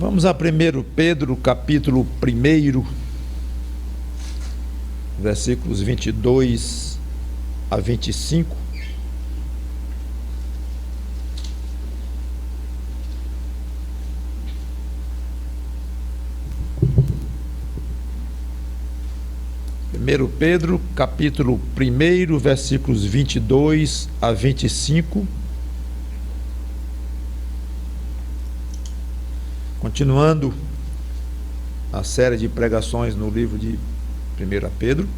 Vamos a 1 Pedro, capítulo 1, versículos 22 a 25. Primeiro Pedro, capítulo 1, versículos 22 a 25. Continuando a série de pregações no livro de 1 Pedro.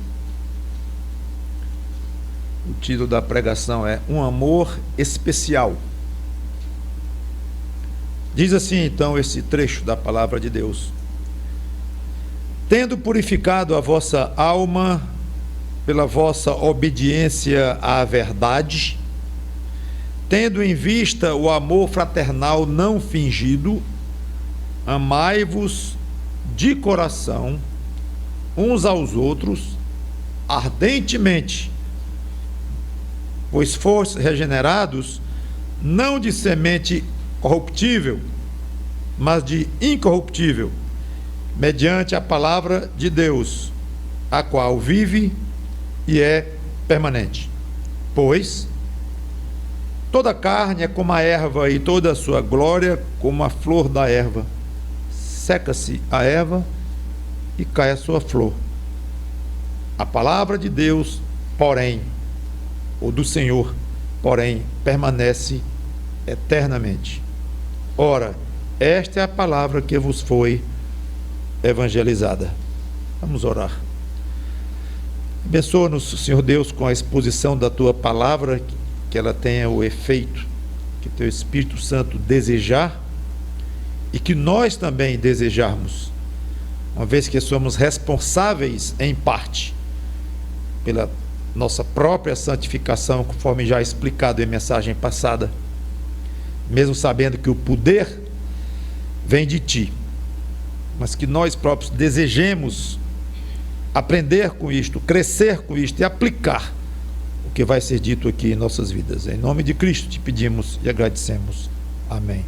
O título da pregação é Um Amor Especial. Diz assim então esse trecho da palavra de Deus: Tendo purificado a vossa alma pela vossa obediência à verdade, tendo em vista o amor fraternal não fingido, amai-vos de coração uns aos outros ardentemente, pois fostes regenerados não de semente corruptível, mas de incorruptível, mediante a palavra de Deus, a qual vive e é permanente. Pois toda a carne é como a erva, e toda a sua glória como a flor da erva. Seca-se a erva e cai a sua flor. A palavra de Deus, porém, ou do Senhor, porém, permanece eternamente. Ora, esta é a palavra que vos foi evangelizada. Vamos orar. Abençoa-nos, Senhor Deus, com a exposição da Tua palavra, que ela tenha o efeito que Teu Espírito Santo desejar e que nós também desejarmos, uma vez que somos responsáveis em parte pela nossa própria santificação, conforme já explicado em mensagem passada, mesmo sabendo que o poder vem de Ti, mas que nós próprios desejemos aprender com isto, crescer com isto e aplicar o que vai ser dito aqui em nossas vidas. Em nome de Cristo te pedimos e agradecemos. Amém.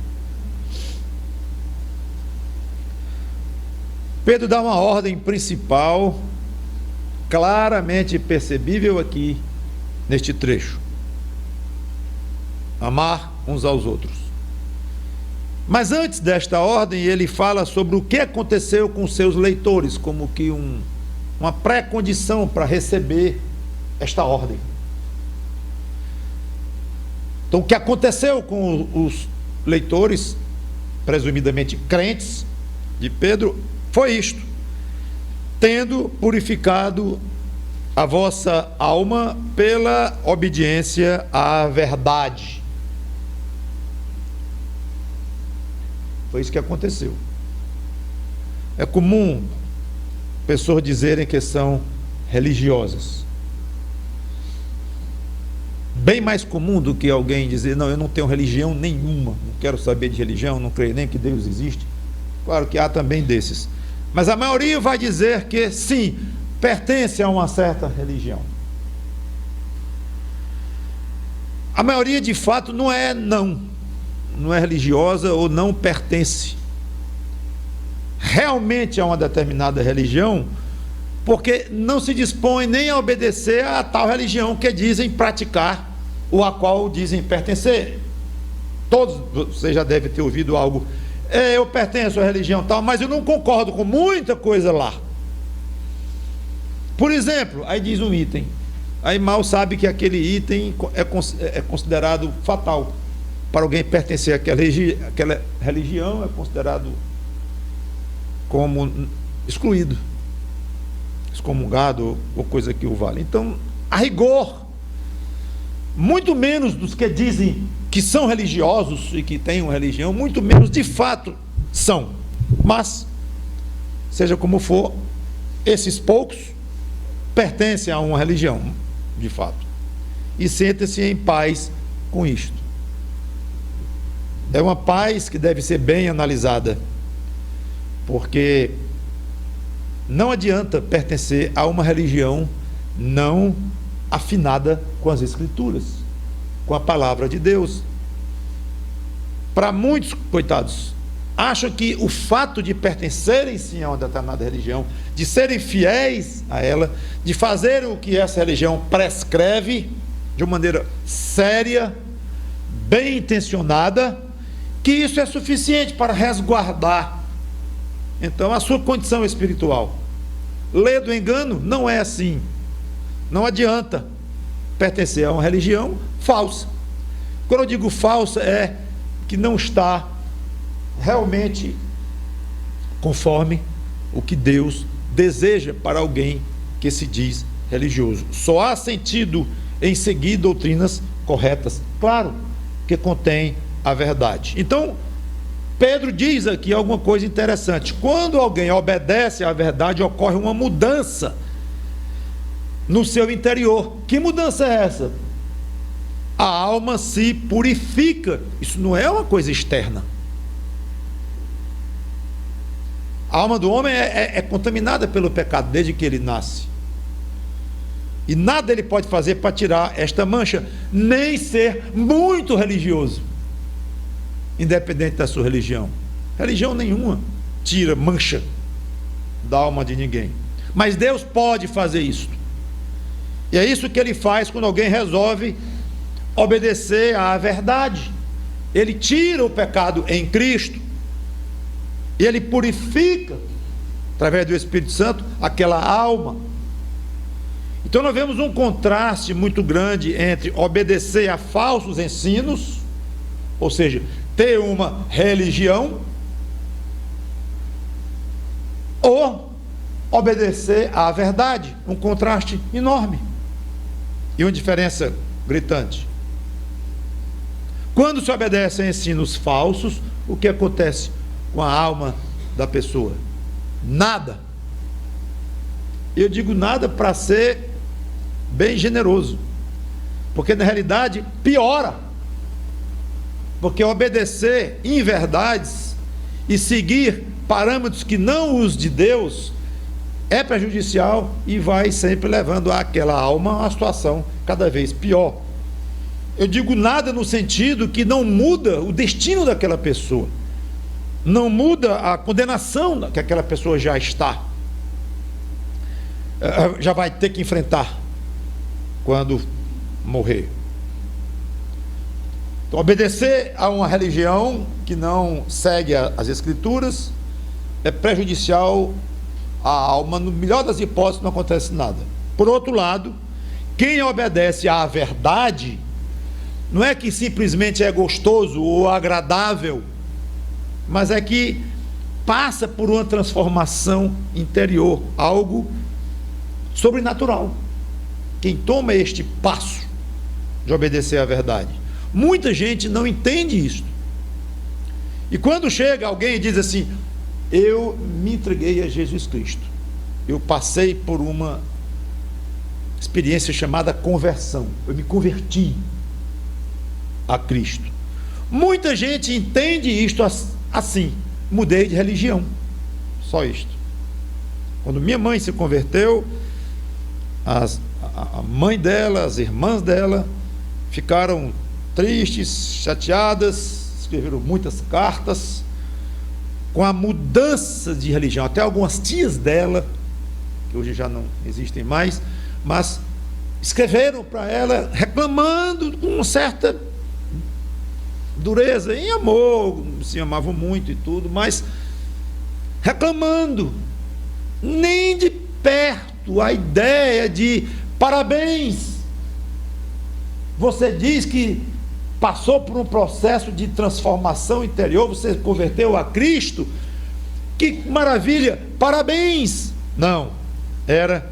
Pedro dá uma ordem principal, claramente percebível aqui neste trecho: amar uns aos outros. Mas antes desta ordem, ele fala sobre o que aconteceu com seus leitores, como que uma pré-condição para receber esta ordem. Então, o que aconteceu com os leitores, presumidamente crentes de Pedro, foi isto: tendo purificado a vossa alma pela obediência à verdade. Foi isso que aconteceu. É comum pessoas dizerem que são religiosas. Bem mais comum do que alguém dizer: não, eu não tenho religião nenhuma, não quero saber de religião, não creio nem que Deus existe. Claro que há também desses, mas a maioria vai dizer que sim, pertence a uma certa religião. A maioria de fato não é religiosa ou não pertence realmente a uma determinada religião, porque não se dispõe nem a obedecer a tal religião que dizem praticar ou a qual dizem pertencer. Todos vocês já devem ter ouvido algo: eu pertenço à religião tal, mas eu não concordo com muita coisa lá. Por exemplo, aí diz um item, aí mal sabe que aquele item é considerado fatal. Para alguém pertencer àquela religião, é considerado como excluído, excomungado ou coisa que o vale. Então, a rigor, muito menos dos que dizem que são religiosos e que têm uma religião, muito menos de fato são. Mas, seja como for, esses poucos pertencem a uma religião, de fato, e sentem-se em paz com isto. É uma paz que deve ser bem analisada, porque não adianta pertencer a uma religião não afinada com as Escrituras, com a palavra de Deus. Para muitos, coitados, acham que o fato de pertencerem sim a uma determinada religião, de serem fiéis a ela, de fazer o que essa religião prescreve, de uma maneira séria, bem intencionada, que isso é suficiente para resguardar, então, a sua condição espiritual. Lê do engano, não é assim. Não adianta pertencer a uma religião falsa. Quando eu digo falsa, é que não está realmente conforme o que Deus deseja para alguém que se diz religioso. Só há sentido em seguir doutrinas corretas, claro, que contém a verdade. Então, Pedro diz aqui alguma coisa interessante. Quando alguém obedece à verdade, ocorre uma mudança no seu interior. Que mudança é essa? A alma se purifica. Isso não é uma coisa externa. A alma do homem é contaminada pelo pecado desde que ele nasce. E nada ele pode fazer para tirar esta mancha, nem ser muito religioso, independente da sua religião. Religião nenhuma tira mancha da alma de ninguém. Mas Deus pode fazer isso. E é isso que ele faz quando alguém resolve obedecer à verdade. Ele tira o pecado em Cristo. E ele purifica, através do Espírito Santo, aquela alma. Então nós vemos um contraste muito grande entre obedecer a falsos ensinos, ou seja, ter uma religião, ou obedecer à verdade. Um contraste enorme e uma diferença gritante. Quando se obedece a ensinos falsos, o que acontece com a alma da pessoa? Nada. Eu digo nada para ser bem generoso, porque na realidade piora. Porque obedecer inverdades e seguir parâmetros que não os de Deus é prejudicial e vai sempre levando aquela alma a uma situação cada vez pior. Eu digo nada no sentido que não muda o destino daquela pessoa, não muda a condenação que aquela pessoa já está, já vai ter que enfrentar quando morrer. Então, obedecer a uma religião que não segue as Escrituras é prejudicial à alma. No melhor das hipóteses, não acontece nada. Por outro lado, quem obedece à verdade, não é que simplesmente é gostoso ou agradável, mas é que passa por uma transformação interior, algo sobrenatural. Quem toma este passo de obedecer à verdade. Muita gente não entende isso. E quando chega alguém e diz assim: eu me entreguei a Jesus Cristo, eu passei por uma experiência chamada conversão, eu me converti a Cristo. Muita gente entende isto assim: mudei de religião, só isto. Quando minha mãe se converteu, a mãe dela, as irmãs dela ficaram tristes, chateadas, escreveram muitas cartas com a mudança de religião. Até algumas tias dela, que hoje já não existem mais, mas escreveram para ela reclamando com uma certa dureza, em amor, se amavam muito e tudo, mas reclamando. Nem de perto a ideia de parabéns, você diz que passou por um processo de transformação interior, você se converteu a Cristo, que maravilha, parabéns. Não, era: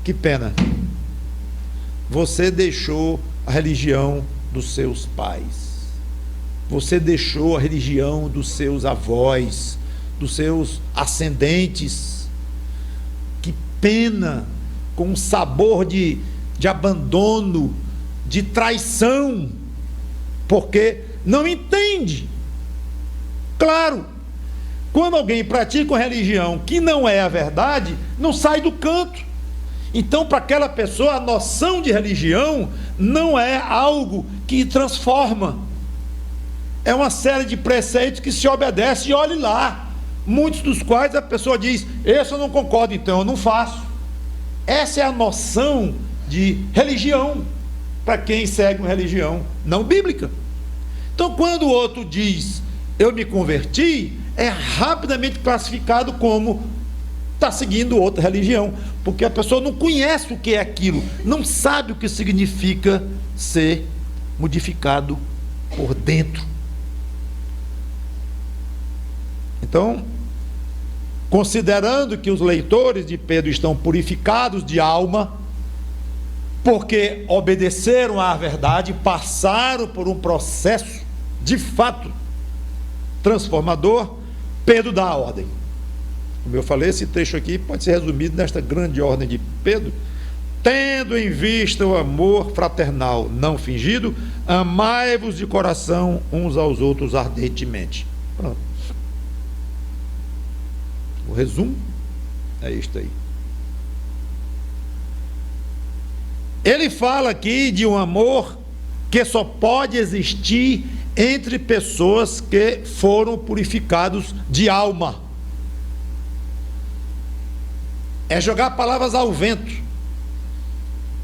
que pena, você deixou a religião dos seus pais, você deixou a religião dos seus avós, dos seus ascendentes. Que pena, com um sabor de abandono, de traição, porque não entende. Claro, quando alguém pratica uma religião que não é a verdade, não sai do canto. Então, para aquela pessoa, a noção de religião não é algo que transforma, é uma série de preceitos que se obedece, e olhe lá, muitos dos quais a pessoa diz: esse eu não concordo, então eu não faço. Essa é a noção de religião, para quem segue uma religião não bíblica. Então, quando o outro diz: eu me converti, é rapidamente classificado como está seguindo outra religião, porque a pessoa não conhece o que é aquilo, não sabe o que significa ser modificado por dentro. Então, considerando que os leitores de Pedro estão purificados de alma, porque obedeceram à verdade, passaram por um processo de fato transformador, Pedro dá a ordem. Como eu falei, esse trecho aqui pode ser resumido nesta grande ordem de Pedro: tendo em vista o amor fraternal não fingido, amai-vos de coração uns aos outros ardentemente. Pronto. O resumo é isto aí. Ele fala aqui de um amor que só pode existir entre pessoas que foram purificados de alma. É jogar palavras ao vento.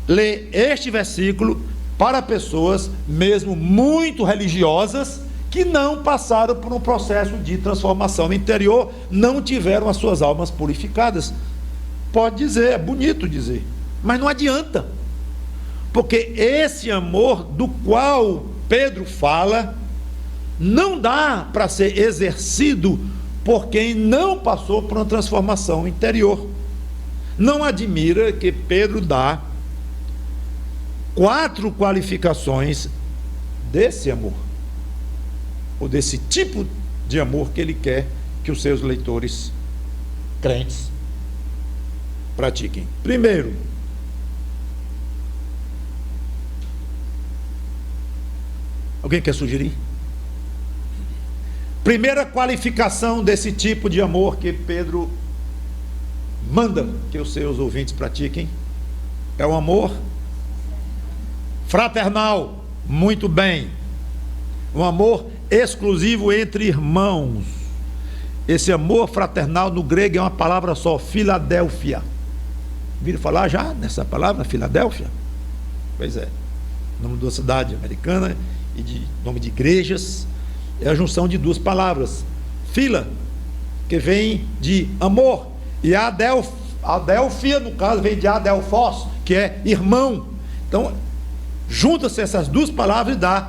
Ler este versículo para pessoas, mesmo muito religiosas, que não passaram por um processo de transformação interior, não tiveram as suas almas purificadas. Pode dizer, é bonito dizer, mas não adianta, porque esse amor do qual Pedro fala não dá para ser exercido por quem não passou por uma transformação interior. Não admira que Pedro dá 4 qualificações desse amor, ou desse tipo de amor que ele quer que os seus leitores crentes pratiquem. Primeiro, alguém quer sugerir? Primeira qualificação desse tipo de amor que Pedro manda que os seus ouvintes pratiquem é o amor fraternal. Muito bem. Um amor exclusivo entre irmãos. Esse amor fraternal no grego é uma palavra só, Filadélfia. Viram falar já nessa palavra, Filadélfia? Pois é, nome de uma cidade americana e de nome de igrejas. É a junção de 2 palavras, fila, que vem de amor, e Adélfia, no caso, vem de Adelfos, que é irmão. Então, junta-se essas 2 palavras e dá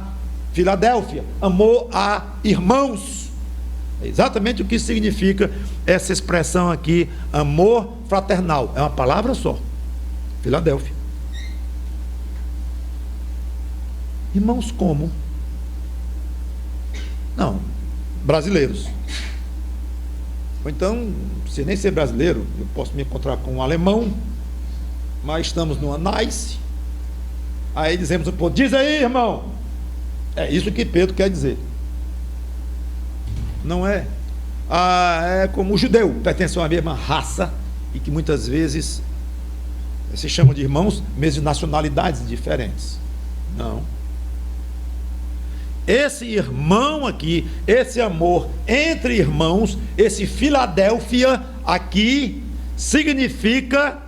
Filadélfia, amor a irmãos. É exatamente o que significa essa expressão aqui, amor fraternal. É uma palavra só, Filadélfia. Irmãos como? Não, brasileiros. Ou então, se nem ser brasileiro, eu posso me encontrar com um alemão, mas estamos numa nice, aí dizemos, pô, diz aí, irmão. É isso que Pedro quer dizer. Não é? É como o judeu, pertencem à mesma raça, e que muitas vezes se chamam de irmãos, mesmo de nacionalidades diferentes. Não. Esse irmão aqui, esse amor entre irmãos, esse Filadélfia aqui, significa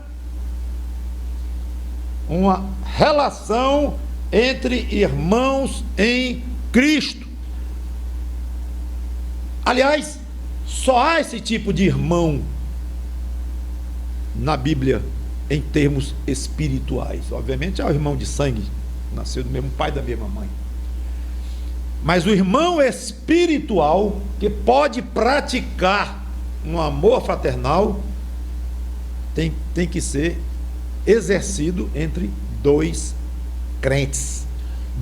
uma relação entre irmãos em Cristo. Aliás, só há esse tipo de irmão na Bíblia em termos espirituais. Obviamente há o irmão de sangue, nasceu do mesmo pai, da mesma mãe. Mas o irmão espiritual que pode praticar um amor fraternal tem que ser exercido entre 2 crentes,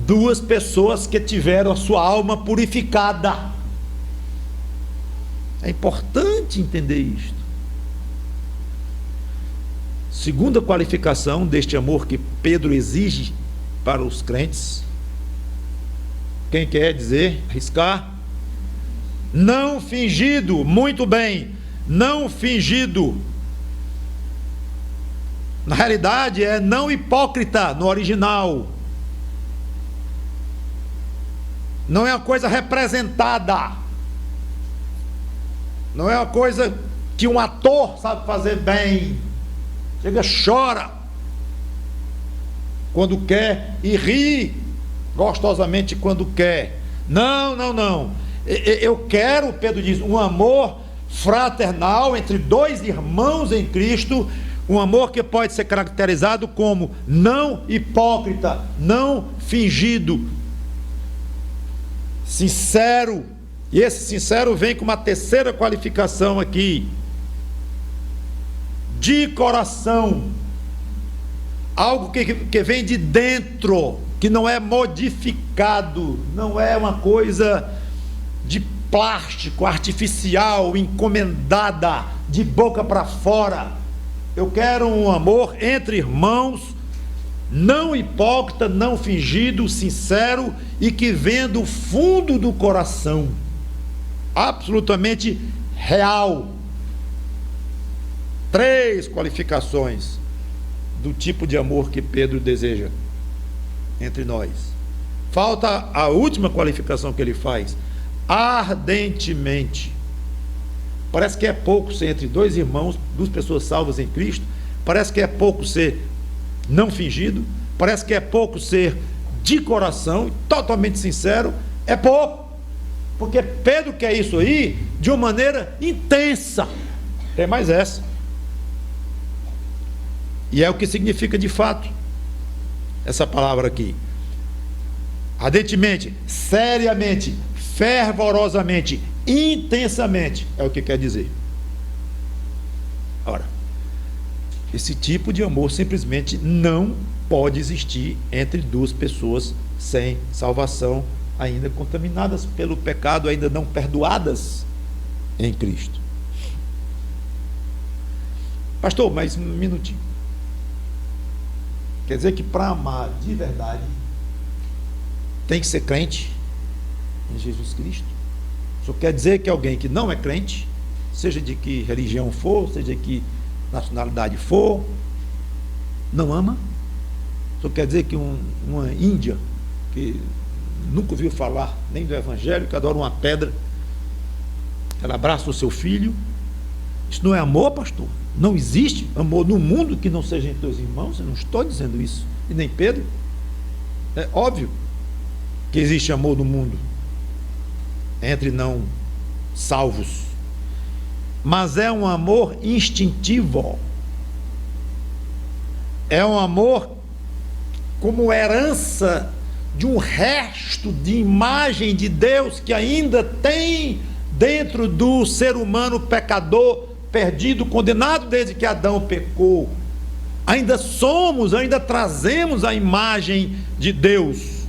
2 pessoas que tiveram a sua alma purificada. É importante entender isto. Segunda qualificação deste amor que Pedro exige para os crentes. Quem quer dizer, arriscar? Não fingido. Muito bem, não fingido. Na realidade é não hipócrita no original. não é uma coisa representada, não é uma coisa que um ator sabe fazer bem. Chega, chora quando quer e ri gostosamente quando quer. Não, não, não. Eu quero, Pedro diz, um amor fraternal entre dois irmãos em Cristo, um amor que pode ser caracterizado como não hipócrita, não fingido, sincero. E esse sincero vem com uma terceira qualificação aqui: de coração, algo que vem de dentro, que não é modificado, não é uma coisa de plástico, artificial, encomendada, de boca para fora. Eu quero um amor entre irmãos, não hipócrita, não fingido, sincero e que vem do fundo do coração, absolutamente real. 3 qualificações do tipo de amor que Pedro deseja entre nós. Falta a última qualificação que ele faz: ardentemente. Parece que é pouco ser entre dois irmãos, duas pessoas salvas em Cristo. Parece que é pouco ser não fingido. Parece que é pouco ser de coração, totalmente sincero. É pouco, porque Pedro quer isso aí de uma maneira intensa. Tem mais essa. E é o que significa de fato essa palavra aqui: ardentemente, seriamente, fervorosamente, intensamente, é o que quer dizer. Ora, esse tipo de amor simplesmente não pode existir entre duas pessoas sem salvação, ainda contaminadas pelo pecado, ainda não perdoadas em Cristo. Pastor, mas um minutinho. Quer dizer que para amar de verdade tem que ser crente em Jesus Cristo? Isso quer dizer que alguém que não é crente, seja de que religião for, seja de que nacionalidade for, não ama? Isso quer dizer que uma índia que nunca ouviu falar nem do evangelho, que adora uma pedra, ela abraça o seu filho, isso não é amor, pastor? Não existe amor no mundo que não seja entre dois irmãos. Eu não estou dizendo isso, e nem Pedro. É óbvio que existe amor no mundo entre não salvos, mas é um amor instintivo, é um amor como herança de um resto de imagem de Deus que ainda tem dentro do ser humano pecador, perdido, condenado desde que Adão pecou. Ainda somos, ainda trazemos a imagem de Deus.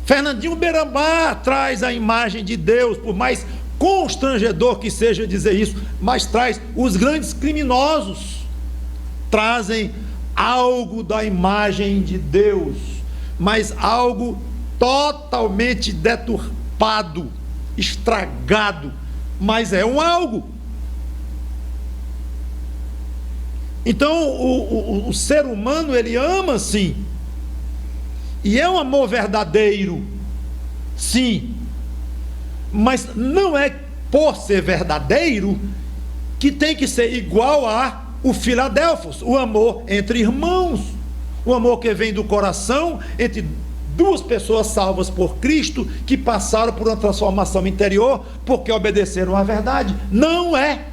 Fernandinho Beiramar traz a imagem de Deus, por mais constrangedor que seja dizer isso, mas traz. Os grandes criminosos trazem algo da imagem de Deus, mas algo totalmente deturpado, estragado, mas é um algo. Então o ser humano, ele ama sim, e é um amor verdadeiro, sim, mas não é por ser verdadeiro que tem que ser igual a o Filadelfos, o amor entre irmãos, o amor que vem do coração entre duas pessoas salvas por Cristo, que passaram por uma transformação interior porque obedeceram à verdade. Não é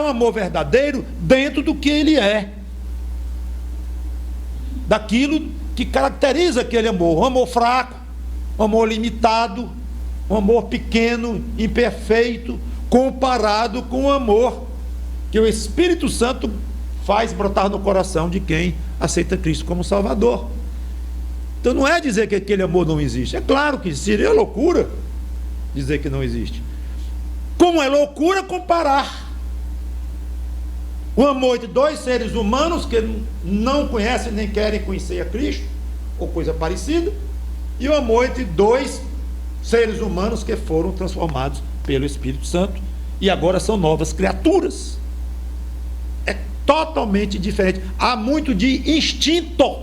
um amor verdadeiro dentro do que ele é, daquilo que caracteriza aquele amor. Um amor fraco, um amor limitado, um amor pequeno, imperfeito, comparado com o amor que o Espírito Santo faz brotar no coração de quem aceita Cristo como Salvador. Então não é dizer que aquele amor não existe. É claro que seria loucura dizer que não existe. Como é loucura comparar o amor de dois seres humanos que não conhecem nem querem conhecer a Cristo, ou coisa parecida, e o amor entre dois seres humanos que foram transformados pelo Espírito Santo e agora são novas criaturas. É totalmente diferente. Há muito de instinto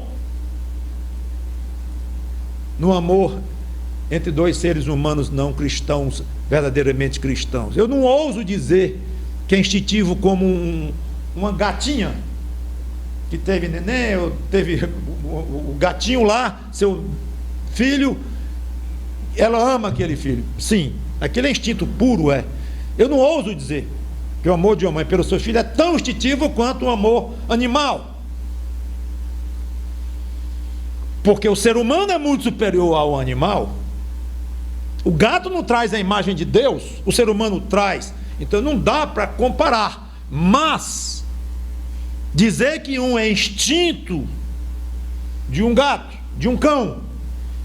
no amor entre dois seres humanos não cristãos, verdadeiramente cristãos. Eu não ouso dizer que é instintivo como uma gatinha que teve neném, ou teve o gatinho lá, seu filho, ela ama aquele filho. Sim, aquele é instinto puro, é. Eu não ouso dizer que o amor de uma mãe pelo seu filho é tão instintivo quanto o amor animal. Porque o ser humano é muito superior ao animal. O gato não traz a imagem de Deus, o ser humano traz. Então não dá para comparar. Mas dizer que um é instinto de um gato, de um cão,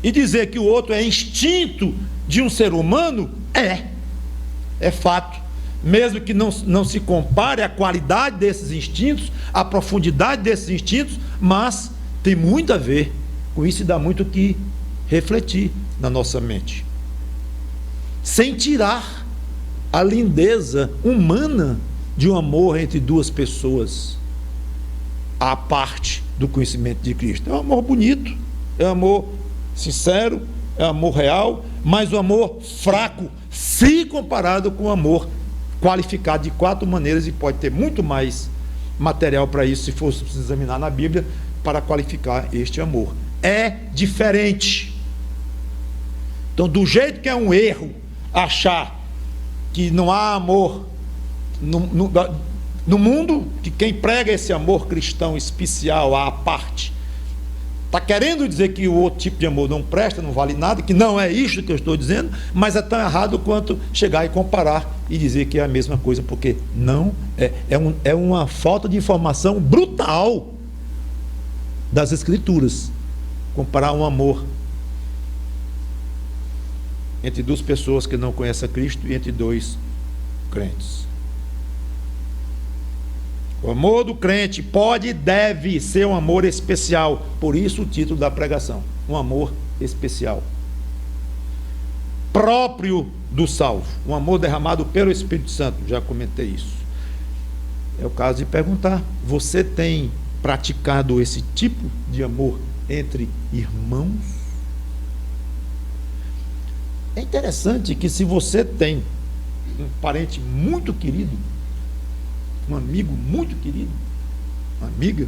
e dizer que o outro é instinto de um ser humano, é fato. Mesmo que não se compare a qualidade desses instintos, a profundidade desses instintos, mas tem muito a ver com isso e dá muito o que refletir na nossa mente. Sem tirar a lindeza humana de um amor entre duas pessoas, à parte do conhecimento de Cristo. É um amor bonito, é um amor sincero, é um amor real, mas um amor fraco, se comparado com o amor qualificado de 4 maneiras, e pode ter muito mais material para isso, se fosse examinar na Bíblia, para qualificar este amor. É diferente. Então, do jeito que é um erro achar que não há amor no mundo, que quem prega esse amor cristão especial à parte está querendo dizer que o outro tipo de amor não presta, não vale nada, que não é isso que eu estou dizendo, mas é tão errado quanto chegar e comparar e dizer que é a mesma coisa, porque não é uma falta de informação brutal das Escrituras comparar um amor entre 2 pessoas que não conhecem a Cristo e entre 2 crentes. O amor do crente pode e deve ser um amor especial. Por isso o título da pregação, um amor especial, próprio do salvo, um amor derramado pelo Espírito Santo. Já comentei isso. É o caso de perguntar: você tem praticado esse tipo de amor entre irmãos? É interessante que, se você tem um parente muito querido, um amigo muito querido, uma amiga,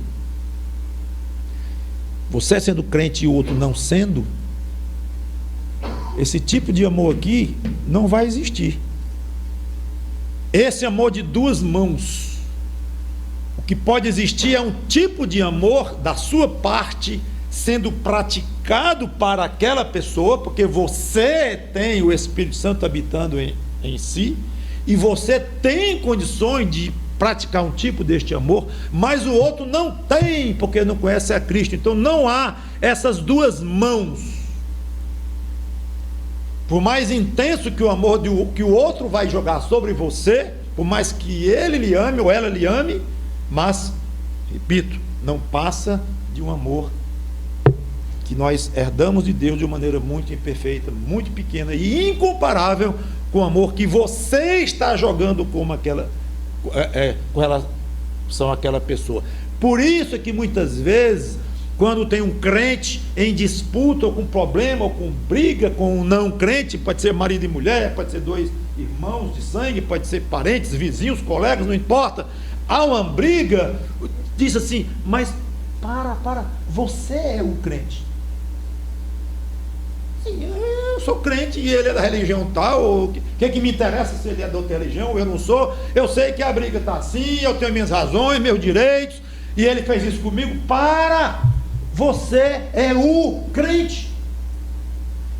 você sendo crente e o outro não sendo, esse tipo de amor aqui não vai existir. Esse amor de 2 mãos, o que pode existir é um tipo de amor da sua parte sendo praticado para aquela pessoa, porque você tem o Espírito Santo habitando em si, e você tem condições de praticar um tipo deste amor, mas o outro não tem, porque não conhece a Cristo. Então não há essas 2 mãos. Por mais intenso que o amor que o outro vai jogar sobre você, por mais que ele lhe ame ou ela lhe ame, mas, repito, não passa de um amor que nós herdamos de Deus de uma maneira muito imperfeita, muito pequena e incomparável com o amor que você está jogando como com relação àquela pessoa. Por isso é que muitas vezes, quando tem um crente em disputa, ou com problema, ou com briga com um não crente, pode ser marido e mulher, pode ser 2 irmãos de sangue, pode ser parentes, vizinhos, colegas, não importa, há uma briga, diz assim: mas para, você é o crente. Sim, eu sou crente e ele é da religião tal, o que me interessa se ele é da outra religião ou eu não sou? Eu sei que a briga está assim, eu tenho minhas razões, meus direitos, e ele fez isso comigo. Você é o crente.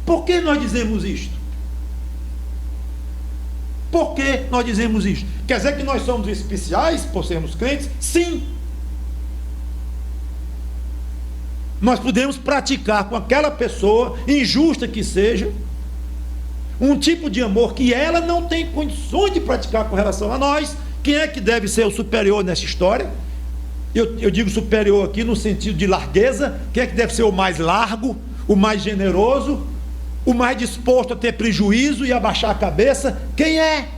Por que nós dizemos isto? Por que nós dizemos isto? Quer dizer que nós somos especiais por sermos crentes? Sim. Nós podemos praticar com aquela pessoa, injusta que seja, um tipo de amor que ela não tem condições de praticar com relação a nós. Quem é que deve ser o superior nessa história? Eu digo superior aqui no sentido de largueza. Quem é que deve ser o mais largo, o mais generoso, o mais disposto a ter prejuízo e abaixar a cabeça? Quem é?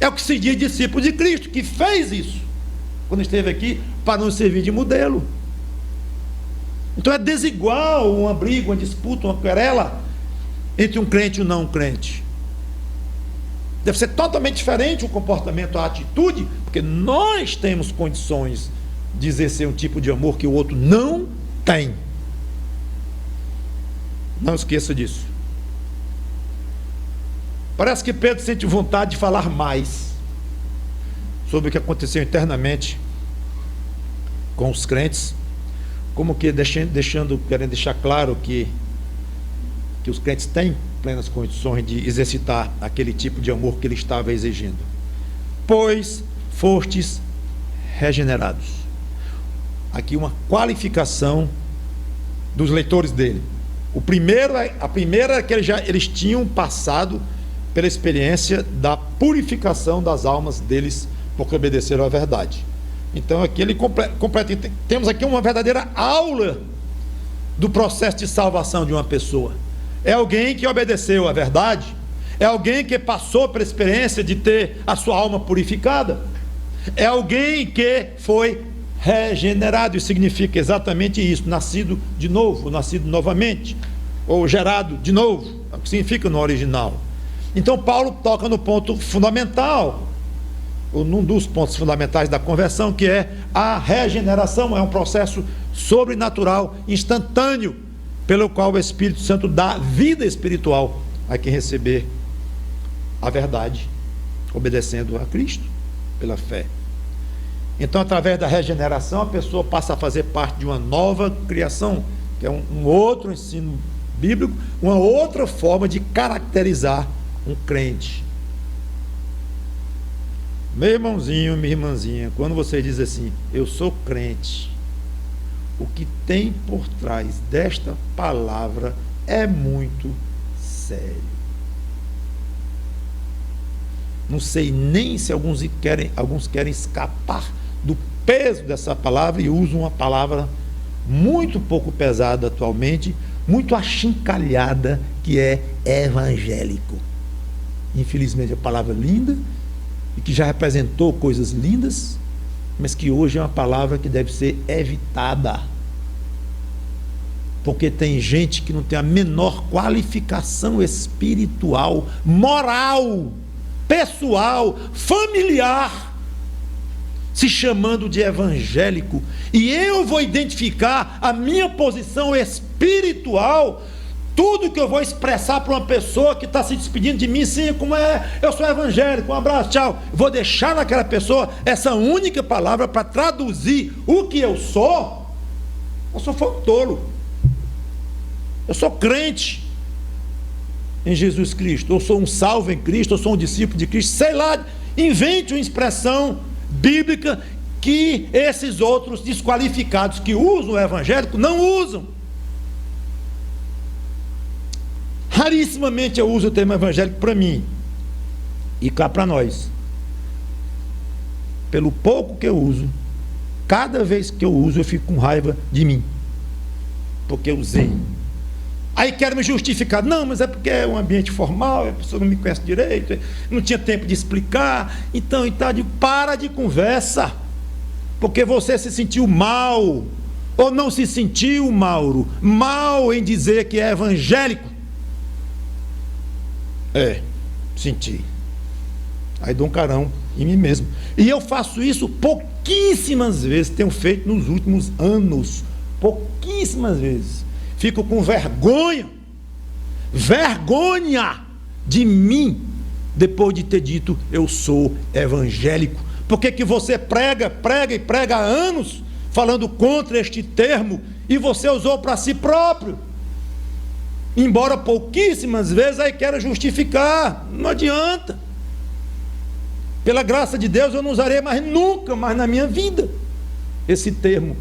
É o que se diz discípulo de Cristo, que fez isso quando esteve aqui, para nos servir de modelo. Então é desigual uma briga, uma disputa, uma querela entre um crente e um não crente. Deve ser totalmente diferente o comportamento, a atitude, porque nós temos condições de exercer um tipo de amor que o outro não tem. Não esqueça disso. Parece que Pedro sente vontade de falar mais sobre o que aconteceu internamente com os crentes, como que querendo deixar claro que os crentes têm plenas condições de exercitar aquele tipo de amor que ele estava exigindo. Pois fostes regenerados. Aqui uma qualificação dos leitores dele. A primeira é que eles tinham passado pela experiência da purificação das almas deles, porque obedeceram à verdade. Então aqui ele completa. Temos aqui uma verdadeira aula do processo de salvação de uma pessoa. É alguém que obedeceu à verdade, é alguém que passou pela experiência de ter a sua alma purificada, é alguém que foi regenerado, e significa exatamente isso, nascido de novo, nascido novamente, ou gerado de novo, é o que significa no original. Então Paulo toca no ponto fundamental, ou num dos pontos fundamentais da conversão, que é a regeneração. É um processo sobrenatural, instantâneo, pelo qual o Espírito Santo dá vida espiritual a quem receber a verdade, obedecendo a Cristo, pela fé. Então, através da regeneração, a pessoa passa a fazer parte de uma nova criação, que é um outro ensino bíblico, uma outra forma de caracterizar um crente. Meu irmãozinho, minha irmãzinha, quando você diz assim, eu sou crente, o que tem por trás desta palavra é muito sério. Não sei nem se alguns querem escapar do peso dessa palavra e usam uma palavra muito pouco pesada atualmente, muito achincalhada, que é evangélico. Infelizmente, é uma palavra linda e que já representou coisas lindas, mas que hoje é uma palavra que deve ser evitada, porque tem gente que não tem a menor qualificação espiritual, moral, pessoal, familiar, se chamando de evangélico, e eu vou identificar a minha posição espiritual. Tudo que eu vou expressar para uma pessoa que está se despedindo de mim, sim, como é, eu sou evangélico, um abraço, tchau, vou deixar naquela pessoa essa única palavra para traduzir o que eu sou. Eu sou tolo, eu sou crente em Jesus Cristo, eu sou um salvo em Cristo, eu sou um discípulo de Cristo, sei lá, invente uma expressão bíblica que esses outros desqualificados que usam o evangélico não usam. Rarissimamente eu uso o termo evangélico para mim e cá para nós. Pelo pouco que eu uso, cada vez que eu uso eu fico com raiva de mim, porque eu usei. Aí quero me justificar, não, mas é porque é um ambiente formal, a pessoa não me conhece direito, não tinha tempo de explicar, então, para de conversa, porque você se sentiu mal, ou não se sentiu, Mauro, mal em dizer que é evangélico. Senti. Aí dou um carão em mim mesmo. E eu faço isso pouquíssimas vezes, tenho feito nos últimos anos, pouquíssimas vezes. Fico com vergonha de mim, depois de ter dito eu sou evangélico. Por que você prega há anos, falando contra este termo, e você usou para si próprio? Embora pouquíssimas vezes aí queira justificar, não adianta. Pela graça de Deus eu não usarei nunca mais na minha vida esse termo,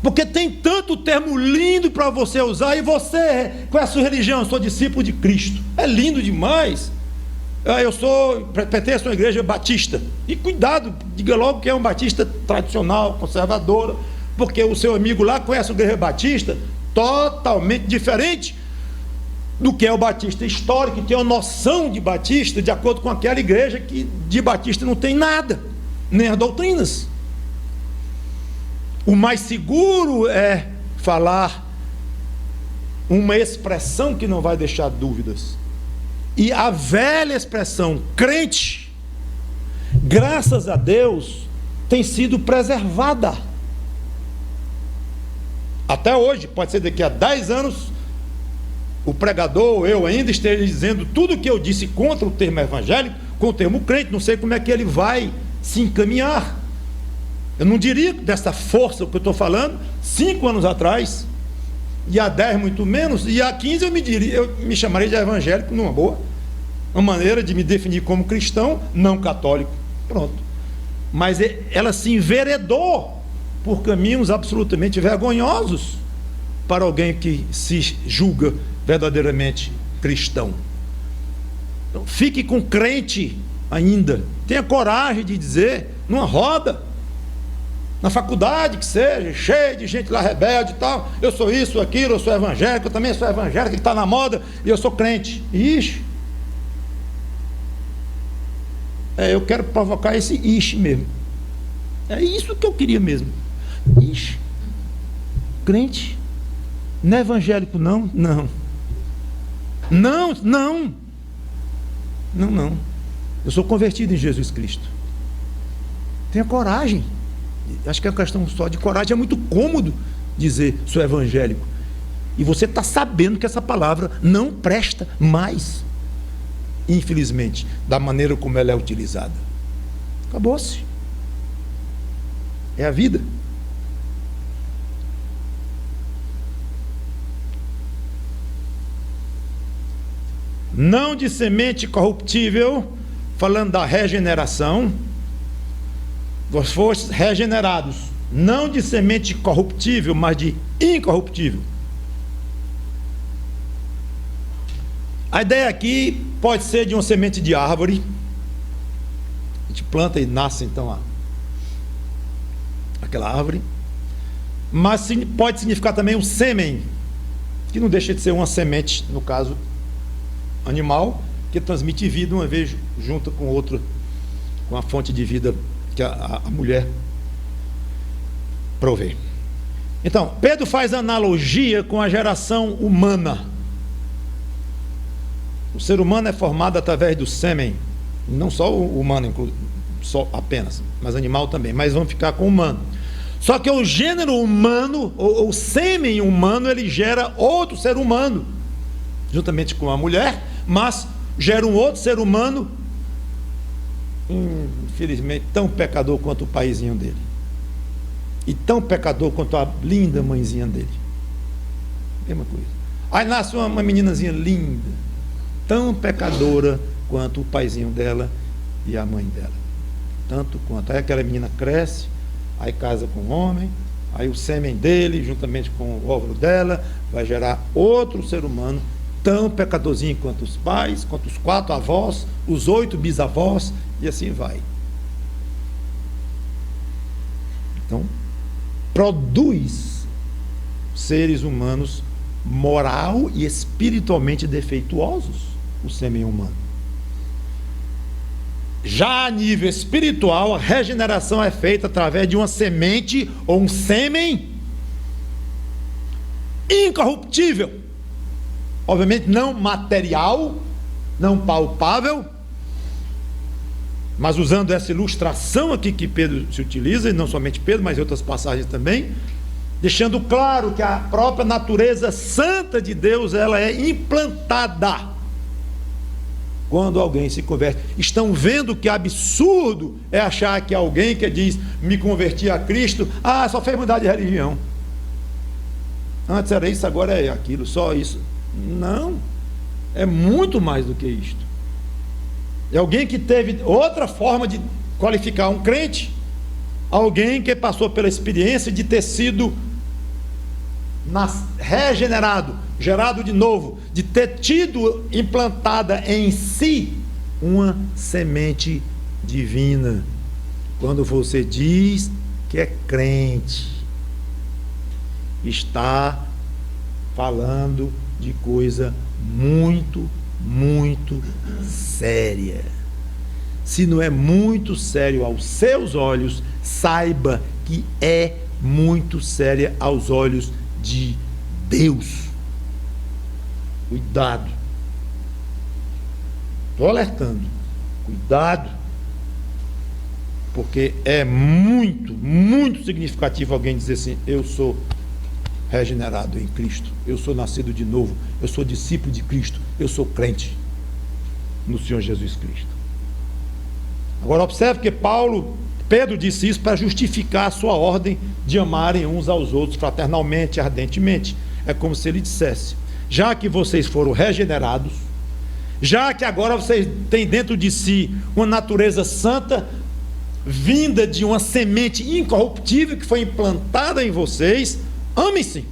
porque tem tanto termo lindo para você usar, e você, qual é a sua religião? Eu sou discípulo de Cristo, é lindo demais. Eu pertenço a uma igreja batista, e cuidado, diga logo que é um batista tradicional, conservadora, porque o seu amigo lá conhece a igreja batista totalmente diferente do que é o batista histórico, que tem uma noção de batista de acordo com aquela igreja que de batista não tem nada, nem as doutrinas. O mais seguro é falar uma expressão que não vai deixar dúvidas. E a velha expressão crente, graças a Deus, tem sido preservada. Até hoje, pode ser daqui a 10 anos, o pregador, eu ainda esteja dizendo tudo o que eu disse contra o termo evangélico, com o termo crente, não sei como é que ele vai se encaminhar. Eu não diria dessa força que eu estou falando 5 anos atrás, e há 10 muito menos, e há 15 eu me chamaria de evangélico numa boa, uma maneira de me definir como cristão, não católico, pronto. Mas ela se enveredou por caminhos absolutamente vergonhosos para alguém que se julga verdadeiramente cristão. Então, fique com crente ainda, tenha coragem de dizer, numa roda, na faculdade que seja, cheio de gente lá rebelde e tal, eu sou isso, aquilo, eu sou evangélico, eu também sou evangélico, que está na moda, e eu sou crente. Ixi, eu quero provocar esse ixi mesmo, é isso que eu queria mesmo. Ixi, crente, não é evangélico não? Não, eu sou convertido em Jesus Cristo. Tenha coragem. Acho que é uma questão só de coragem. É muito cômodo dizer sou evangélico, e você está sabendo que essa palavra não presta mais, infelizmente, da maneira como ela é utilizada. Acabou-se. É a vida. Não de semente corruptível, falando da regeneração, vós fostes regenerados, não de semente corruptível, mas de incorruptível. A ideia aqui pode ser de uma semente de árvore, a gente planta e nasce então aquela árvore, mas pode significar também um sêmen, que não deixa de ser uma semente, no caso animal, que transmite vida, uma vez junto com outra, com a fonte de vida que a mulher provê. Então, Pedro faz analogia com a geração humana. O ser humano é formado através do sêmen, não só o humano, só apenas, mas animal também, mas vamos ficar com o humano. Só que o gênero humano, ou o sêmen humano, ele gera outro ser humano, juntamente com a mulher, mas gera um outro ser humano, infelizmente, tão pecador quanto o paizinho dele, e tão pecador quanto a linda mãezinha dele. Mesma coisa. Aí nasce uma meninazinha linda, tão pecadora quanto o paizinho dela e a mãe dela, tanto quanto. Aí aquela menina cresce, aí casa com um homem, aí o sêmen dele, juntamente com o óvulo dela, vai gerar outro ser humano, tão pecadorzinho quanto os pais, quanto os 4 avós, os 8 bisavós, e assim vai. Então, produz seres humanos moral e espiritualmente defeituosos, o sêmen humano. Já a nível espiritual, a regeneração é feita através de uma semente ou um sêmen incorruptível, obviamente não material, não palpável, mas usando essa ilustração aqui que Pedro se utiliza, e não somente Pedro, mas em outras passagens também, deixando claro que a própria natureza santa de Deus, ela é implantada quando alguém se converte. Estão vendo que absurdo é achar que alguém que diz, me converti a Cristo, só fez mudar de religião. Antes era isso, agora é aquilo, só isso. Não, é muito mais do que isto. É alguém que teve outra forma de qualificar um crente, alguém que passou pela experiência de ter sido regenerado, gerado de novo, de ter tido implantada em si uma semente divina. Quando você diz que é crente, está falando de coisa muito, muito séria. Se não é muito sério aos seus olhos, saiba que é muito séria aos olhos de Deus. Cuidado. Estou alertando. Cuidado. Porque é muito, muito significativo alguém dizer assim: eu sou regenerado em Cristo, eu sou nascido de novo, eu sou discípulo de Cristo, eu sou crente no Senhor Jesus Cristo. Agora observe que Pedro disse isso para justificar a sua ordem de amarem uns aos outros fraternalmente, ardentemente. É como se ele dissesse: já que vocês foram regenerados, já que agora vocês têm dentro de si uma natureza santa, vinda de uma semente incorruptível que foi implantada em vocês, amem-se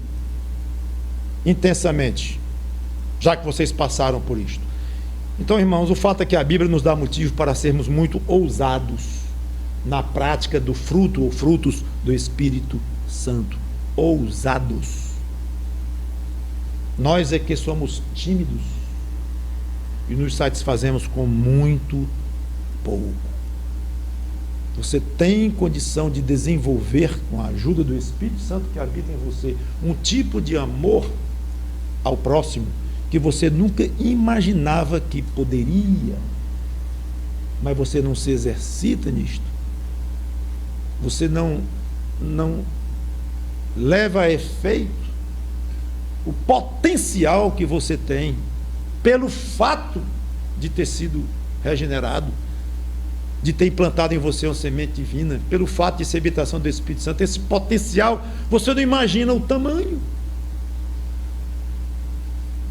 intensamente, já que vocês passaram por isto. Então, irmãos, o fato é que a Bíblia nos dá motivo para sermos muito ousados na prática do fruto ou frutos do Espírito Santo. Ousados. Nós é que somos tímidos e nos satisfazemos com muito pouco. Você tem condição de desenvolver, com a ajuda do Espírito Santo que habita em você, um tipo de amor ao próximo que você nunca imaginava que poderia, mas você não se exercita nisto. Você não leva a efeito o potencial que você tem pelo fato de ter sido regenerado, de ter implantado em você uma semente divina, pelo fato de ser habitação do Espírito Santo. Esse potencial, você não imagina o tamanho.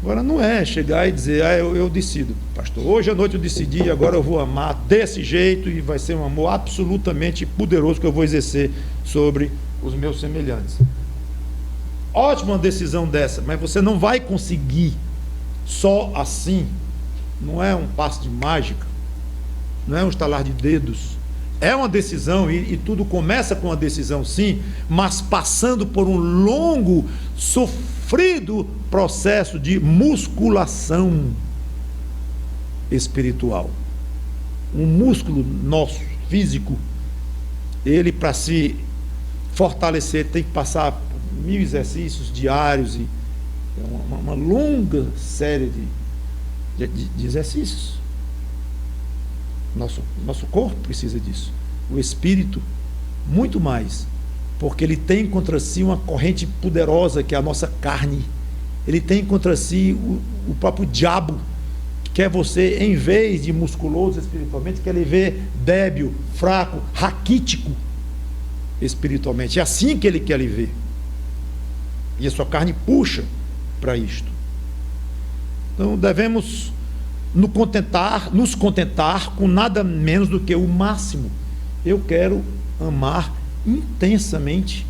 Agora não é chegar e dizer: eu decido, pastor, hoje à noite eu decidi, agora eu vou amar desse jeito e vai ser um amor absolutamente poderoso que eu vou exercer sobre os meus semelhantes. Ótima decisão dessa, mas você não vai conseguir só assim. Não é um passo de mágica, não é um estalar de dedos. É uma decisão, e tudo começa com uma decisão, sim, mas passando por um longo, sofrido processo de musculação espiritual. Um músculo nosso, físico, ele, para se fortalecer, tem que passar por 1000 exercícios diários, e uma longa série de exercícios. Nosso corpo precisa disso. O espírito, muito mais, porque ele tem contra si uma corrente poderosa, que é a nossa carne. Ele tem contra si o próprio diabo, que quer você, em vez de musculoso espiritualmente, quer lhe ver débil, fraco, raquítico espiritualmente. É assim que ele quer lhe ver. E a sua carne puxa para isto. Então devemos nos contentar com nada menos do que o máximo. Eu quero amar intensamente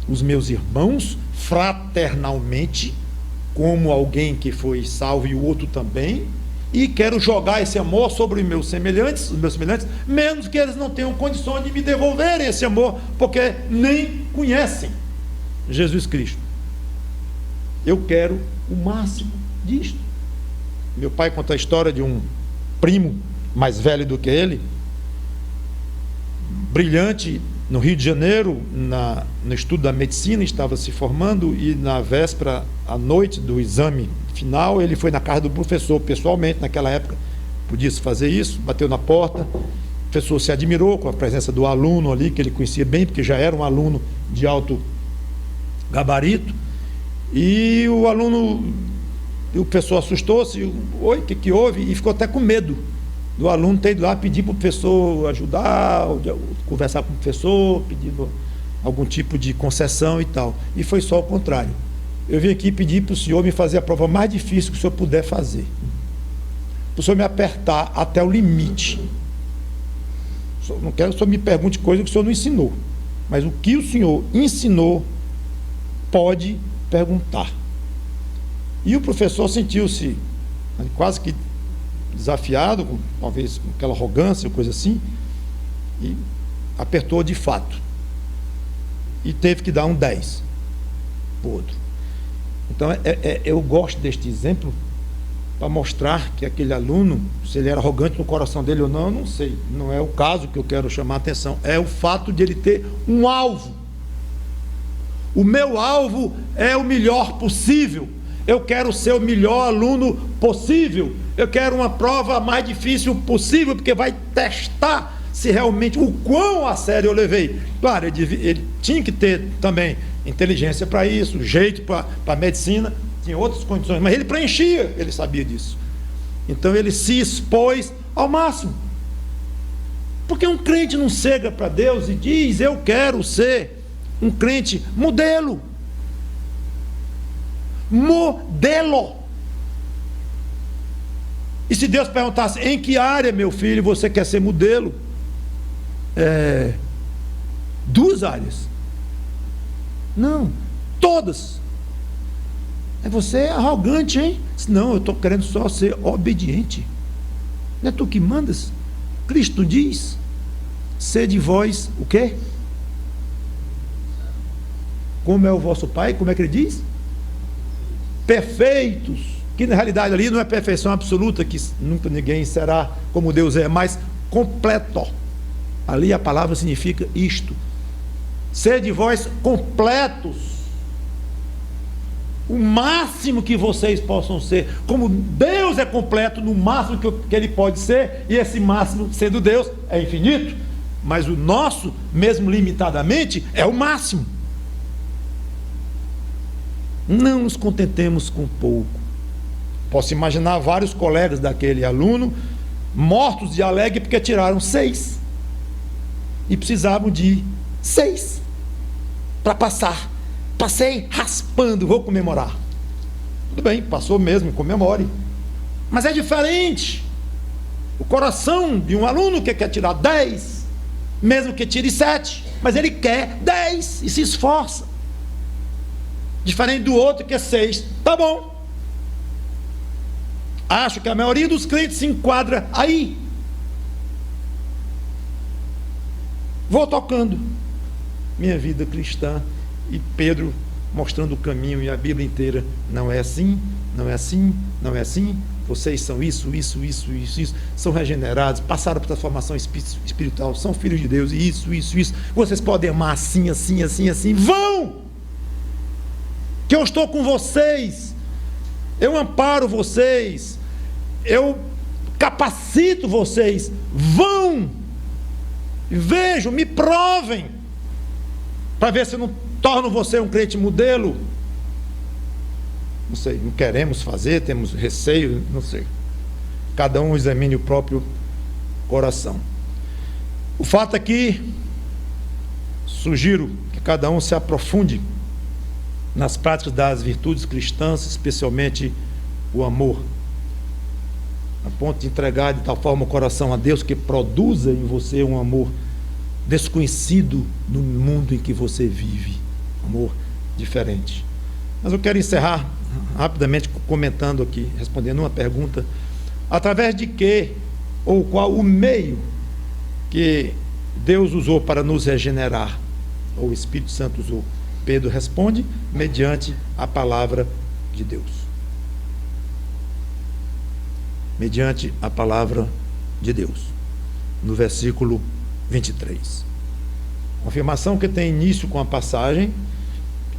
os meus irmãos, fraternalmente, como alguém que foi salvo e o outro também, e quero jogar esse amor sobre os meus semelhantes, menos que eles não tenham condições de me devolverem esse amor, porque nem conhecem Jesus Cristo. Eu quero o máximo disto. Meu pai conta a história de um primo mais velho do que ele, brilhante, no Rio de Janeiro, no estudo da medicina, estava se formando, e na véspera, à noite do exame final, ele foi na casa do professor, pessoalmente. Naquela época podia-se fazer isso, bateu na porta, o professor se admirou com a presença do aluno ali, que ele conhecia bem, porque já era um aluno de alto gabarito, e o professor assustou-se: oi, o que houve? E ficou até com medo do aluno ter ido lá pedir para o professor ajudar, conversar com o professor, pedindo algum tipo de concessão e tal. E foi só o contrário. Eu vim aqui pedir para o senhor me fazer a prova mais difícil que o senhor puder fazer, para o senhor me apertar até o limite. Não quero que o senhor me pergunte coisa que o senhor não ensinou, mas o que o senhor ensinou, pode perguntar. E o professor sentiu-se quase que desafiado, talvez com aquela arrogância, coisa assim, e apertou de fato. E teve que dar um 10 para o outro. Então, eu gosto deste exemplo para mostrar que aquele aluno, se ele era arrogante no coração dele ou não, eu não sei. Não é o caso que eu quero chamar a atenção. É o fato de ele ter um alvo. O meu alvo é o melhor possível. eu quero ser o melhor aluno possível, eu quero uma prova mais difícil possível, porque vai testar se realmente, o quão a sério eu levei. Claro, ele tinha que ter também inteligência para isso, jeito para a medicina, tinha outras condições, mas ele preenchia, ele sabia disso. Então ele se expôs ao máximo. Porque um crente não chega para Deus e diz: eu quero ser um crente modelo. Modelo. E se Deus perguntasse: em que área, meu filho, você quer ser modelo? Duas áreas. Não, todas. Você é arrogante, hein? Não, eu estou querendo só ser obediente. Não é tu que mandas? Cristo diz: sede vós o quê? Como é o vosso Pai? Como é que ele diz? Perfeitos. Que na realidade ali não é perfeição absoluta, que nunca ninguém será como Deus é, mas completo. Ali a palavra significa isto: sede vós completos. O máximo que vocês possam ser, como Deus é completo no máximo que ele pode ser, e esse máximo, sendo Deus, é infinito, mas o nosso, mesmo limitadamente, é o máximo. Não nos contentemos com pouco. Posso imaginar vários colegas daquele aluno mortos de alegre porque tiraram 6 e precisavam de 6 para passar. Passei raspando, vou comemorar. Tudo bem, passou mesmo, comemore. Mas é diferente. O coração de um aluno que quer tirar 10, mesmo que tire 7, mas ele quer 10 e se esforça. Diferente do outro que é 6. Tá bom. Acho que a maioria dos crentes se enquadra aí. Vou tocando minha vida cristã. E Pedro mostrando o caminho, e a Bíblia inteira: não é assim, não é assim, não é assim. Vocês são isso, são regenerados, passaram por transformação espiritual, são filhos de Deus, e isso. Vocês podem amar assim. Vão! Que eu estou com vocês, eu amparo vocês, eu capacito vocês. Vão! Vejam, me provem, para ver se não torna você um crente modelo. Não sei, não queremos fazer, temos receio, não sei. Cada um examine o próprio coração. O fato é que sugiro que cada um se aprofunde nas práticas das virtudes cristãs, especialmente o amor, a ponto de entregar de tal forma o coração a Deus que produza em você um amor desconhecido no mundo em que você vive. Amor diferente. Mas eu quero encerrar rapidamente comentando aqui, respondendo uma pergunta: através de que ou qual o meio que Deus usou para nos regenerar, ou o Espírito Santo usou? Pedro responde: mediante a palavra de Deus. Mediante a palavra de Deus. No versículo 23. Confirmação que tem início com a passagem,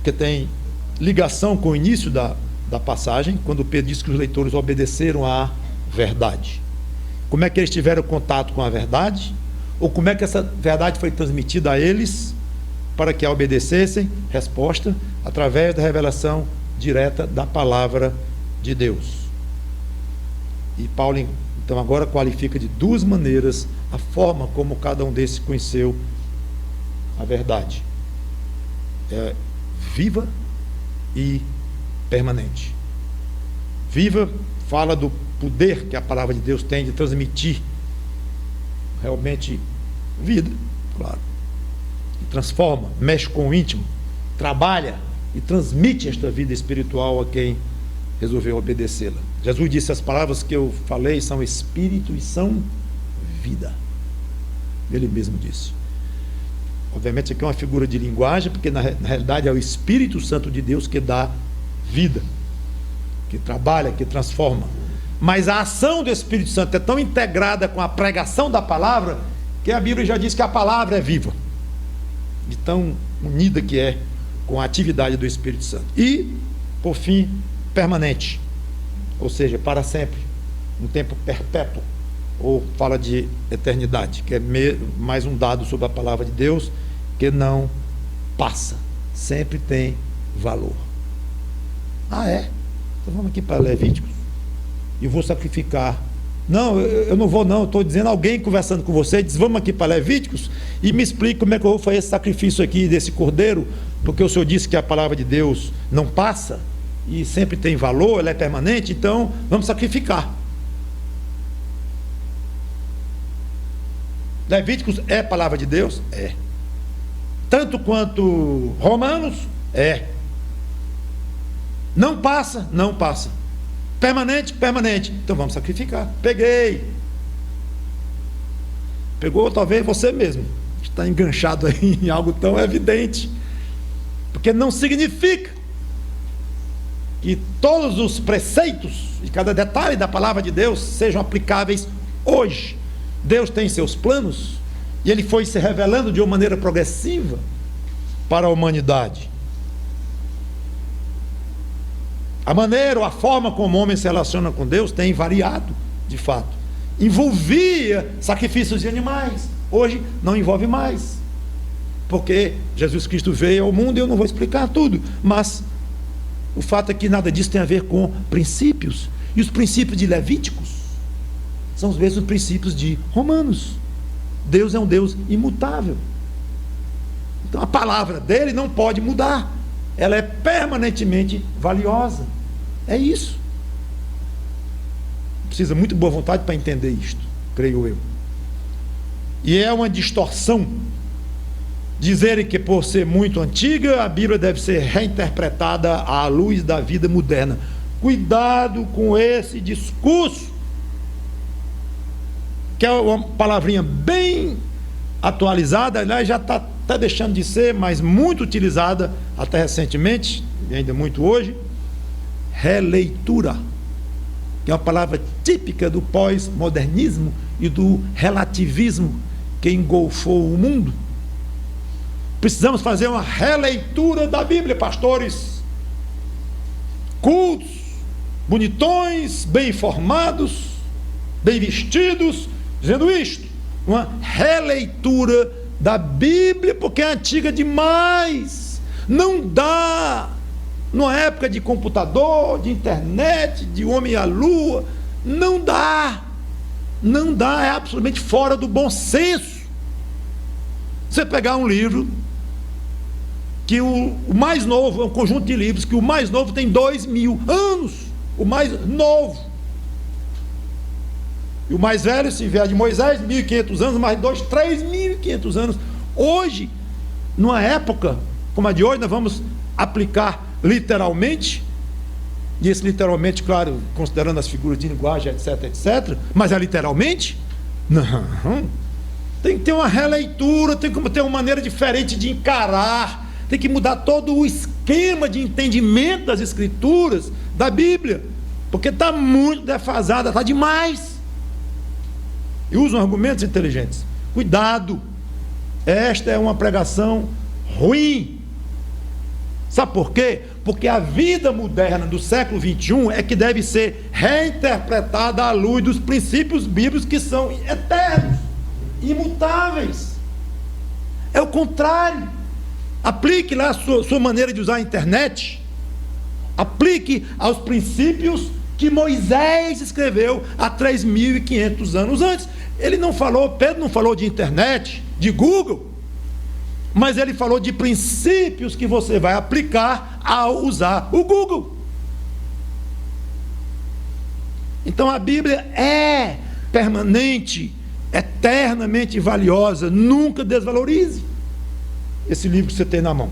que tem ligação com o início da passagem, quando Pedro diz que os leitores obedeceram à verdade. Como é que eles tiveram contato com a verdade? Ou como é que essa verdade foi transmitida a eles para que a obedecessem? Resposta: através da revelação direta da palavra de Deus. E Paulo então agora qualifica de 2 maneiras a forma como cada um desses conheceu a verdade. Viva e permanente. Viva fala do poder que a palavra de Deus tem de transmitir realmente vida, claro, e transforma, mexe com o íntimo, trabalha e transmite esta vida espiritual a quem resolveu obedecê-la. Jesus disse: as palavras que eu falei são espírito e são vida. Ele mesmo disse. Obviamente aqui é uma figura de linguagem, porque na realidade é o Espírito Santo de Deus que dá vida, que trabalha, que transforma. Mas a ação do Espírito Santo é tão integrada com a pregação da palavra, que a Bíblia já diz que a palavra é viva, de tão unida que é com a atividade do Espírito Santo. E, por fim, permanente, ou seja, para sempre, um tempo perpétuo, ou fala de eternidade, que é mais um dado sobre a palavra de Deus, que não passa, sempre tem valor. Ah, é? Então vamos aqui para Levíticos, e vou sacrificar. Não, eu não vou não, estou dizendo, alguém conversando com você, diz, vamos aqui para Levíticos, e me explique como é que eu vou fazer esse sacrifício aqui desse cordeiro, porque o Senhor disse que a palavra de Deus não passa, e sempre tem valor, ela é permanente, então vamos sacrificar. Levíticos é palavra de Deus? É. Tanto quanto Romanos? É. Não passa? Não passa. Permanente? Permanente. Então vamos sacrificar. Peguei. Pegou talvez você mesmo. Está enganchado aí em algo tão evidente. Porque não significa que todos os preceitos e cada detalhe da palavra de Deus sejam aplicáveis hoje. Deus tem seus planos e Ele foi se revelando de uma maneira progressiva para a humanidade. A maneira ou a forma como o homem se relaciona com Deus tem variado, de fato. Envolvia sacrifícios de animais, hoje não envolve mais, porque Jesus Cristo veio ao mundo e eu não vou explicar tudo, mas o fato é que nada disso tem a ver com princípios, e os princípios de Levíticos são os mesmos princípios de Romanos. Deus é um Deus imutável, então a palavra dele não pode mudar, ela é permanentemente valiosa. É isso. Precisa muito boa vontade para entender isto, creio eu. E é uma distorção dizerem que por ser muito antiga a Bíblia deve ser reinterpretada à luz da vida moderna. Cuidado com esse discurso, que é uma palavrinha bem atualizada, aliás, já está deixando de ser, mas muito utilizada até recentemente, e ainda muito hoje. Releitura, que é uma palavra típica do pós-modernismo e do relativismo que engolfou o mundo. Precisamos fazer uma releitura da Bíblia, pastores cultos, bonitões, bem informados, bem vestidos, dizendo isto, uma releitura da Bíblia, porque é antiga demais, não dá. Numa época de computador, de internet, de homem à lua, não dá, é absolutamente fora do bom senso. Você pegar um livro, que o mais novo, é um conjunto de livros, que o mais novo tem 2000 anos, o mais novo, e o mais velho, se vier de Moisés, 1500 anos, mais dois, 3500 anos. Hoje, numa época como a de hoje, nós vamos aplicar literalmente, e esse literalmente, claro, considerando as figuras de linguagem, etc, etc, mas é literalmente? Não, tem que ter uma releitura, tem que ter uma maneira diferente de encarar, tem que mudar todo o esquema de entendimento das escrituras, da Bíblia, porque está muito defasada, está demais, e usam argumentos inteligentes. Cuidado, esta é uma pregação ruim. Sabe por quê? Porque a vida moderna do século XXI é que deve ser reinterpretada à luz dos princípios bíblicos que são eternos, imutáveis. É o contrário. Aplique lá a sua maneira de usar a internet, aplique aos princípios que Moisés escreveu há 3.500 anos antes. Ele não falou, Pedro não falou de internet, de Google, mas ele falou de princípios que você vai aplicar ao usar o Google. Então a Bíblia é permanente, eternamente valiosa. Nunca desvalorize esse livro que você tem na mão.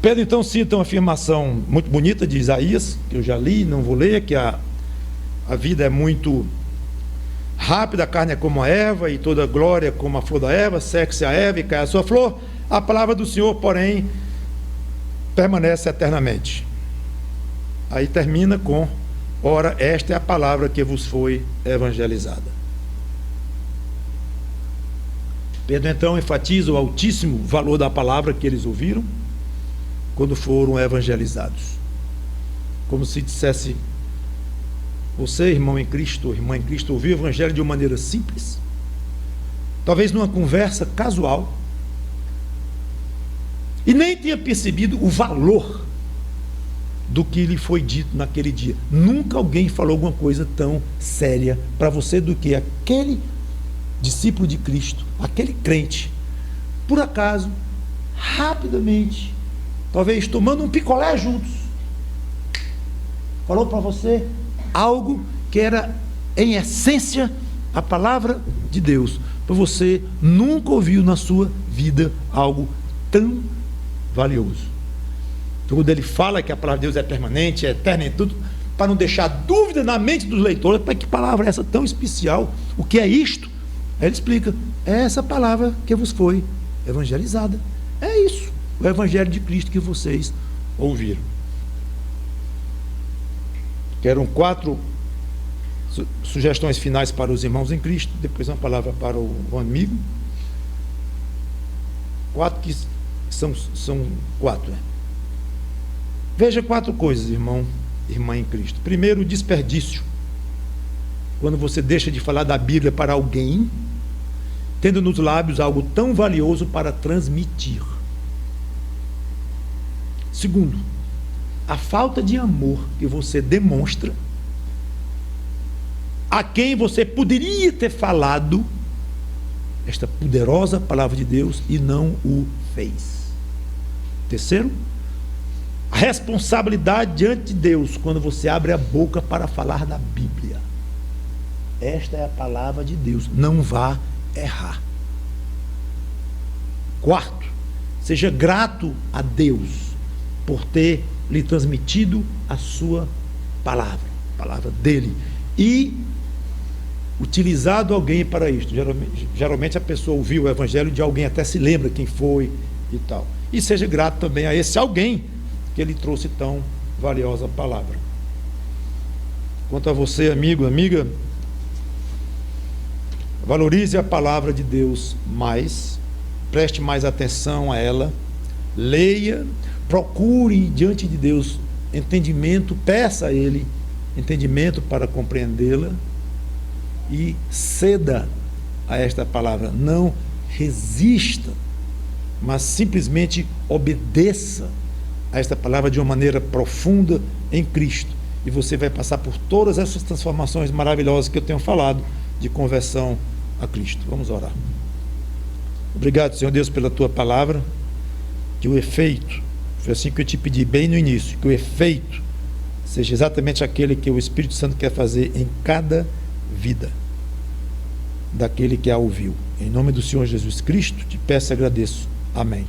Pedro então cita uma afirmação muito bonita de Isaías, que eu já li, não vou ler, que a vida é muito rápida, a carne é como a erva, e toda glória como a flor da erva, seque-se a erva e cai a sua flor. A palavra do Senhor, porém, permanece eternamente. Aí termina com: ora, esta é a palavra que vos foi evangelizada. Pedro então enfatiza o altíssimo valor da palavra que eles ouviram quando foram evangelizados. como se dissesse: você, irmão em Cristo, irmã em Cristo, ouviu o Evangelho de uma maneira simples, talvez numa conversa casual, e nem tinha percebido o valor do que lhe foi dito naquele dia. Nunca alguém falou alguma coisa tão séria para você do que aquele discípulo de Cristo, aquele crente, por acaso, rapidamente, talvez tomando um picolé juntos, falou para você algo que era, em essência, a palavra de Deus. Para você nunca ouviu na sua vida algo tão valioso. Então, quando ele fala que a palavra de Deus é permanente, é eterna em tudo, para não deixar dúvida na mente dos leitores, para que palavra é essa tão especial? O que é isto? Aí ele explica: é essa palavra que vos foi evangelizada. É isso, o Evangelho de Cristo que vocês ouviram. Eram 4 sugestões finais para os irmãos em Cristo, depois uma palavra para o amigo. 4 que são 4. Veja 4 coisas, irmão, irmã em Cristo. Primeiro, o desperdício. Quando você deixa de falar da Bíblia para alguém, tendo nos lábios algo tão valioso para transmitir. Segundo, a falta de amor que você demonstra a quem você poderia ter falado esta poderosa palavra de Deus e não o fez. Terceiro, a responsabilidade diante de Deus quando você abre a boca para falar da Bíblia. Esta é a palavra de Deus, não vá errar. Quarto, seja grato a Deus por ter lhe transmitido a sua palavra, a palavra dele, e utilizado alguém para isto. Geralmente a pessoa ouviu o Evangelho de alguém, até se lembra quem foi e tal. E seja grato também a esse alguém que ele trouxe tão valiosa palavra. Quanto a você, amigo, amiga, valorize a palavra de Deus mais, preste mais atenção a ela, leia, procure diante de Deus entendimento, peça a Ele entendimento para compreendê-la e ceda a esta palavra. Não resista, mas simplesmente obedeça a esta palavra de uma maneira profunda em Cristo. E você vai passar por todas essas transformações maravilhosas que eu tenho falado de conversão a Cristo. Vamos orar. Obrigado, Senhor Deus, pela Tua palavra, que o efeito, foi assim que eu te pedi bem no início, que o efeito seja exatamente aquele que o Espírito Santo quer fazer em cada vida daquele que a ouviu. Em nome do Senhor Jesus Cristo, te peço e agradeço. Amém.